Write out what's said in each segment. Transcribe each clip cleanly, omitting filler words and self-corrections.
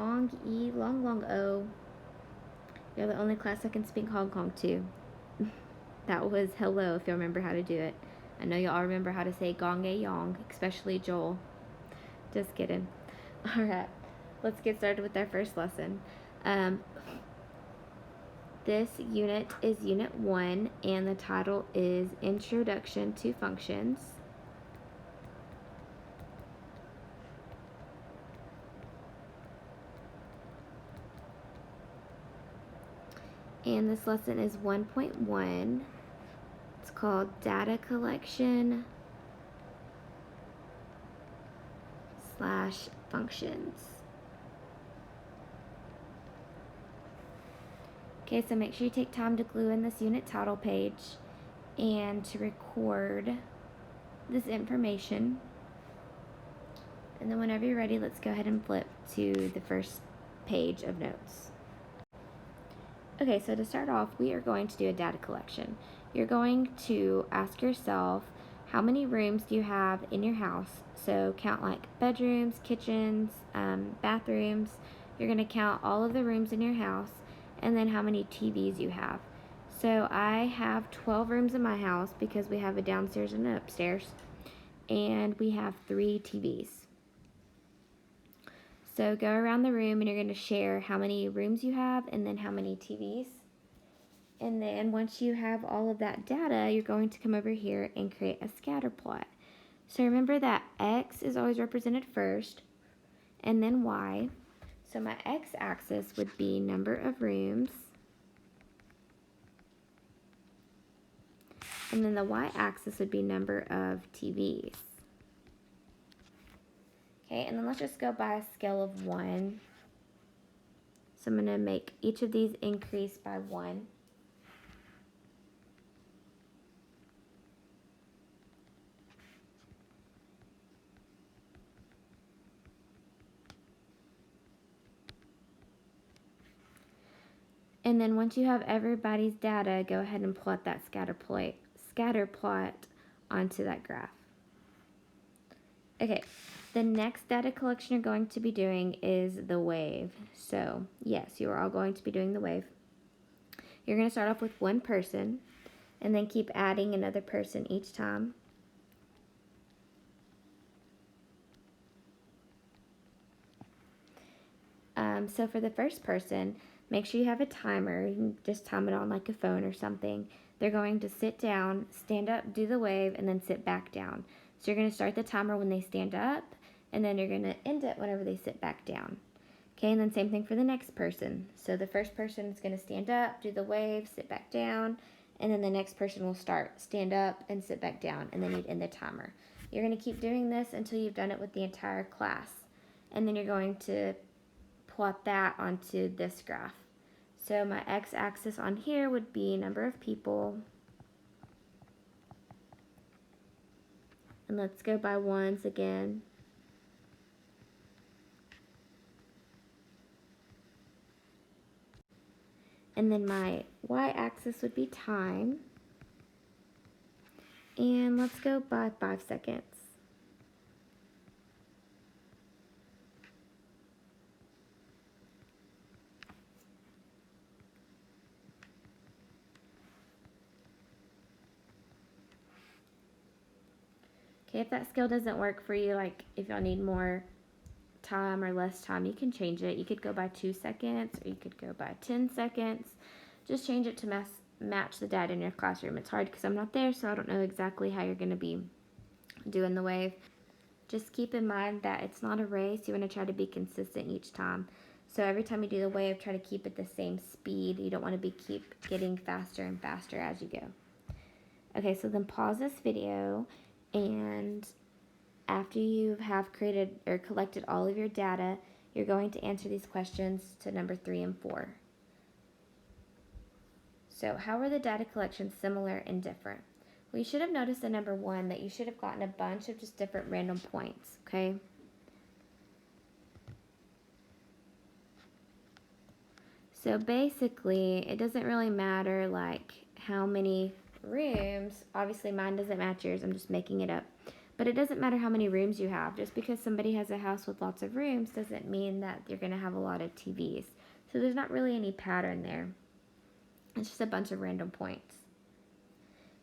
Ong-E, long, long O. You're the only class that can speak Hong Kong too. That was hello, if you remember how to do it. I know you all remember how to say gong a yong, especially Joel. Just kidding. Alright, let's get started with our first lesson. This unit is Unit 1, and the title is Introduction to Functions. And this lesson is 1.1. It's called Data Collection / Functions. Okay, so make sure you take time to glue in this unit title page and to record this information. And then whenever you're ready, let's go ahead and flip to the first page of notes. Okay, so to start off, we are going to do a data collection. You're going to ask yourself, how many rooms do you have in your house? So count like bedrooms, kitchens, bathrooms. You're going to count all of the rooms in your house, and then how many TVs you have. So I have 12 rooms in my house because we have a downstairs and an upstairs, and we have 3 TVs. So go around the room and you're going to share how many rooms you have and then how many TVs. And then once you have all of that data, you're going to come over here and create a scatter plot. So remember that X is always represented first and then Y. So my X-axis would be number of rooms. And then the Y-axis would be number of TVs. Okay, and then let's just go by a scale of 1. So I'm going to make each of these increase by 1. And then once you have everybody's data, go ahead and plot that scatter plot onto that graph. Okay, the next data collection you're going to be doing is the wave. So yes, you are all going to be doing the wave. You're going to start off with one person and then keep adding another person each time. So for the first person, make sure you have a timer. You can just time it on like a phone or something. They're going to sit down, stand up, do the wave, and then sit back down. So you're going to start the timer when they stand up, and then you're going to end it whenever they sit back down. Okay, and then same thing for the next person. So the first person is going to stand up, do the wave, sit back down, and then the next person will stand up and sit back down, and then you'd end the timer. You're going to keep doing this until you've done it with the entire class. And then you're going to plot that onto this graph. So my x-axis on here would be number of people. And let's go by ones again. And then my y-axis would be time. And let's go by 5 seconds. Okay, if that scale doesn't work for you, like if y'all need more time or less time, you can change it. You could go by 2 seconds or you could go by 10 seconds. Just change it to match the data in your classroom. It's hard because I'm not there, so I don't know exactly how you're going to be doing the wave. Just keep in mind that it's not a race. You want to try to be consistent each time. So every time you do the wave, try to keep it the same speed. You don't want to keep getting faster and faster as you go. Okay, so then pause this video, and after you have created or collected all of your data, you're going to answer these questions to number 3 and 4. So how are the data collections similar and different? Well, you should have noticed in number 1 that you should have gotten a bunch of just different random points, okay? So basically, it doesn't really matter like how many rooms. Obviously, mine doesn't match yours. I'm just making it up. But it doesn't matter how many rooms you have. Just because somebody has a house with lots of rooms doesn't mean that you're going to have a lot of TVs. So there's not really any pattern there. It's just a bunch of random points.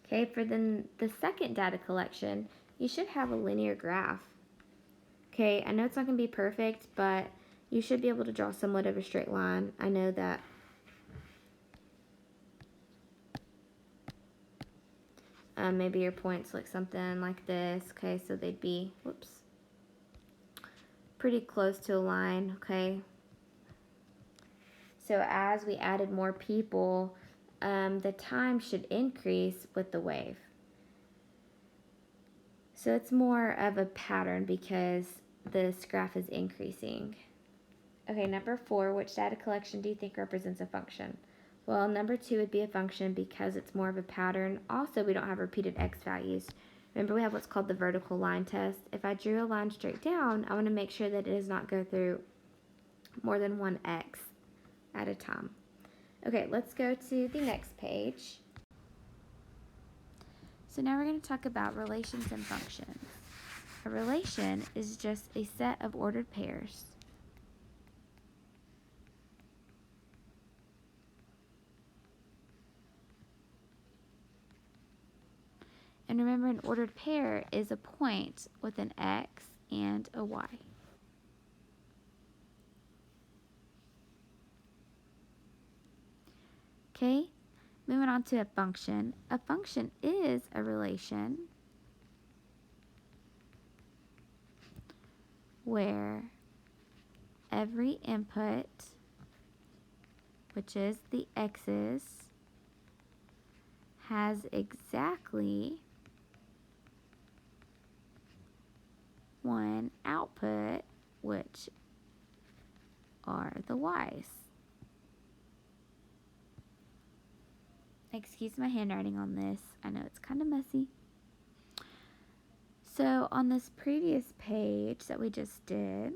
Okay, for then the second data collection, you should have a linear graph. Okay, I know it's not going to be perfect, but you should be able to draw somewhat of a straight line. I know that. Maybe your points look something like this. Okay, so they'd be, whoops, pretty close to a line. Okay. So as we added more people, the time should increase with the wave. So it's more of a pattern because this graph is increasing. Okay, number 4, which data collection do you think represents a function? Well, number 2 would be a function because it's more of a pattern. Also, we don't have repeated x values. Remember, we have what's called the vertical line test. If I drew a line straight down, I want to make sure that it does not go through more than one x at a time. Okay, let's go to the next page. So now we're going to talk about relations and functions. A relation is just a set of ordered pairs. And remember, an ordered pair is a point with an x and a y. Okay, moving on to a function. A function is a relation where every input, which is the x's, has exactly one output, which are the y's. Excuse my handwriting on this. I know it's kind of messy. So on this previous page that we just did,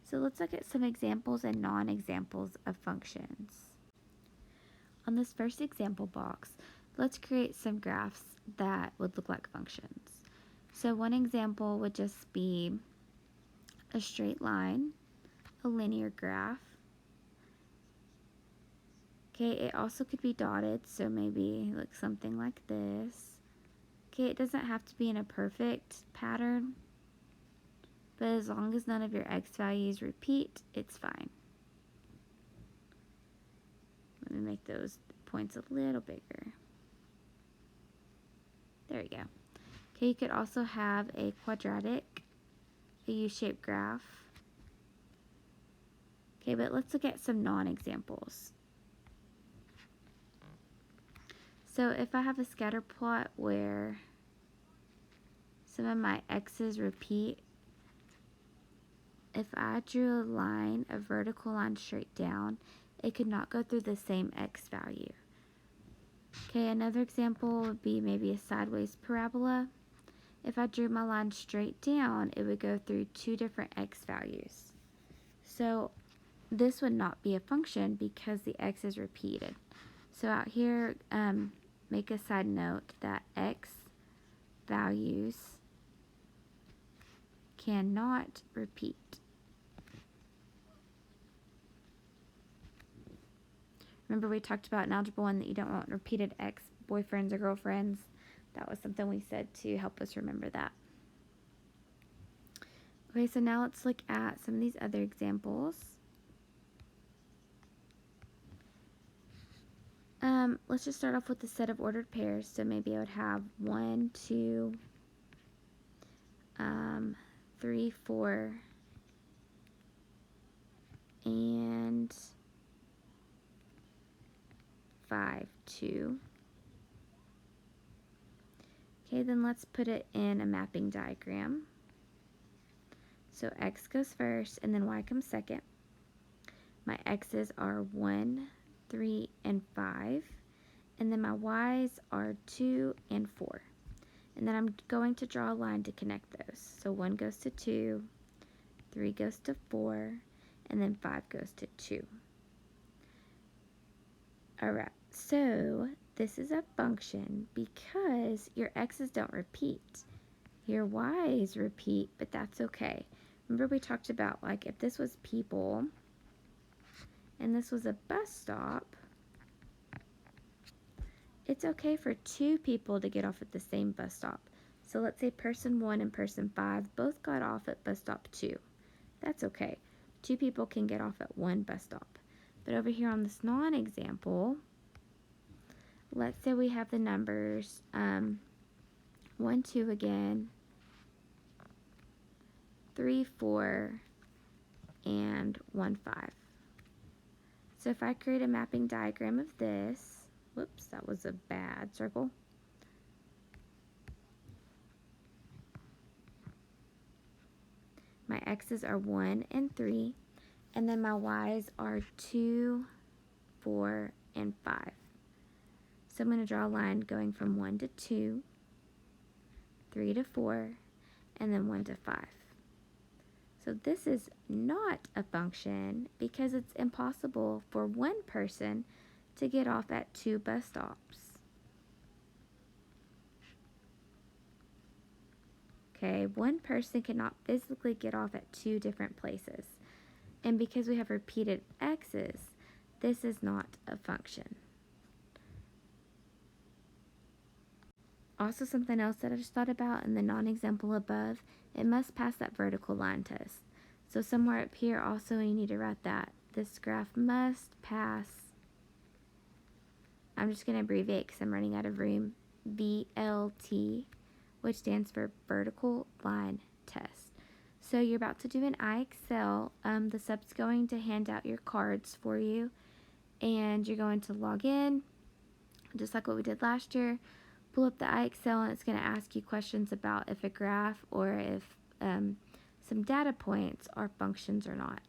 so let's look at some examples and non-examples of functions. On this first example box, let's create some graphs that would look like functions. So one example would just be a straight line, a linear graph. Okay, it also could be dotted, so maybe look something like this. Okay, it doesn't have to be in a perfect pattern, but as long as none of your x values repeat, it's fine. Let me make those points a little bigger. There we go. Okay, you could also have a quadratic, a U-shaped graph. Okay, but let's look at some non-examples. So if I have a scatter plot where some of my x's repeat, if I drew a line, a vertical line straight down, it could not go through the same x value. Okay, another example would be maybe a sideways parabola. If I drew my line straight down, it would go through two different x values. So this would not be a function because the x is repeated. So out here, make a side note that x values cannot repeat. Remember we talked about in Algebra 1 that you don't want repeated ex-boyfriends or girlfriends. That was something we said to help us remember that. Okay, so now let's look at some of these other examples. Let's just start off with a set of ordered pairs. So maybe I would have 1, 2, 3, 4, and 5, 2. Okay, then let's put it in a mapping diagram. So x goes first, and then y comes second. My x's are 1, 3, and 5. And then my y's are 2 and 4. And then I'm going to draw a line to connect those. So 1 goes to 2, 3 goes to 4, and then 5 goes to 2. Alright, so this is a function because your x's don't repeat. your y's repeat, but that's okay. Remember we talked about, like, if this was people and this was a bus stop, it's okay for two people to get off at the same bus stop. So let's say person 1 and person 5 both got off at bus stop 2. That's okay. Two people can get off at one bus stop. But over here on this non-example, let's say we have the numbers 1, 2 again, 3, 4, and 1, 5. So if I create a mapping diagram of this, whoops, that was a bad circle. My x's are 1 and 3, and then my y's are 2, 4, and 5. So I'm going to draw a line going from 1 to 2, 3 to 4, and then 1 to 5. So this is not a function because it's impossible for one person to get off at two bus stops. Okay, one person cannot physically get off at two different places. And because we have repeated x's, this is not a function. Also, something else that I just thought about in the non-example above, it must pass that vertical line test. So somewhere up here also you need to write that. This graph must pass, I'm just going to abbreviate because I'm running out of room, VLT, which stands for vertical line test. So you're about to do an iExcel. The sub's going to hand out your cards for you, and you're going to log in, just like what we did last year. Pull up the iExcel, and it's going to ask you questions about if a graph or if some data points are functions or not.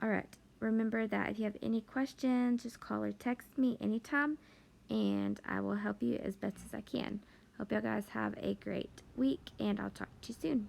Alright, remember that if you have any questions, just call or text me anytime, and I will help you as best as I can. Hope y'all guys have a great week, and I'll talk to you soon.